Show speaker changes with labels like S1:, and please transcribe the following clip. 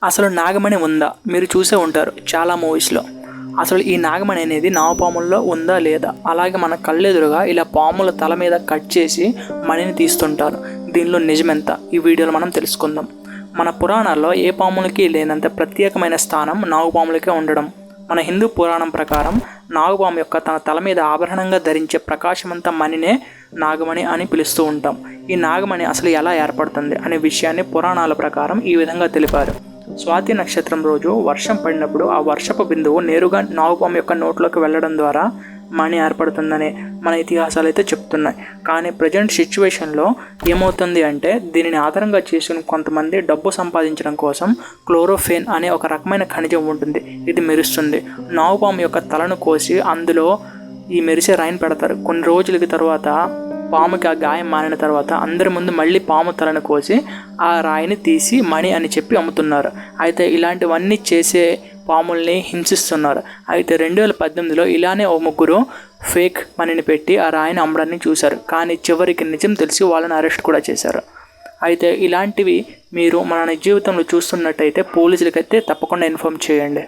S1: అసలు నాగమణి ఉందా? మీరు చూసే ఉంటారు చాలా మూవీస్లో. అసలు ఈ నాగమణి అనేది నాగపాముల్లో ఉందా లేదా? అలాగే మన కళ్ళెదురుగా ఇలా పాముల తల మీద కట్ చేసి మణిని తీస్తుంటారు. దీనిలో నిజమెంత ఈ వీడియోలో మనం తెలుసుకుందాం. మన పురాణాల్లో ఏ పాములకి లేనంత ప్రత్యేకమైన స్థానం నాగుపాములకే ఉండడం. మన హిందూ పురాణం ప్రకారం నాగుపాము యొక్క తన తల మీద ఆభరణంగా ధరించే ప్రకాశవంత మణినే నాగమణి అని పిలుస్తూ ఉంటాం. ఈ నాగమణి అసలు ఎలా ఏర్పడుతుంది అనే విషయాన్ని పురాణాల ప్రకారం ఈ విధంగా తెలిపారు. స్వాతి నక్షత్రం రోజు వర్షం పడినప్పుడు ఆ వర్షపు బిందువు నేరుగా నాగుపాము యొక్క నోట్లోకి వెళ్ళడం ద్వారా మణి ఏర్పడుతుందని మన ఇతిహాసాలు అయితే చెప్తున్నాయి. కానీ ప్రజెంట్ సిచ్యువేషన్లో ఏమవుతుంది అంటే దీనిని ఆధారంగా చేసుకుని కొంతమంది డబ్బు సంపాదించడం కోసం క్లోరోఫెన్ అనే ఒక రకమైన ఖనిజం ఉంటుంది. ఇది మెరుస్తుంది. నాగుపాము యొక్క తలను కోసి అందులో ఈ మెరిసే రాయిని పెడతారు. కొన్ని రోజులకి తర్వాత పాముకి ఆ గాయం మానిన తర్వాత అందరి ముందు మళ్ళీ పాము తలను కోసి ఆ రాయిని తీసి మణి అని చెప్పి అమ్ముతున్నారు. అయితే ఇలాంటివన్నీ చేసే పాముల్ని హింసిస్తున్నారు. అయితే 2018లో ఇలానే ఓ ముగ్గురు ఫేక్ మణిని పెట్టి ఆ రాయిని అమ్మడాన్ని చూశారు. కానీ చివరికి నిజం తెలిసి వాళ్ళని అరెస్ట్ కూడా చేశారు. అయితే ఇలాంటివి మీరు మన జీవితంలో చూస్తున్నట్టయితే పోలీసులకైతే తప్పకుండా ఇన్ఫార్మ్ చేయండి.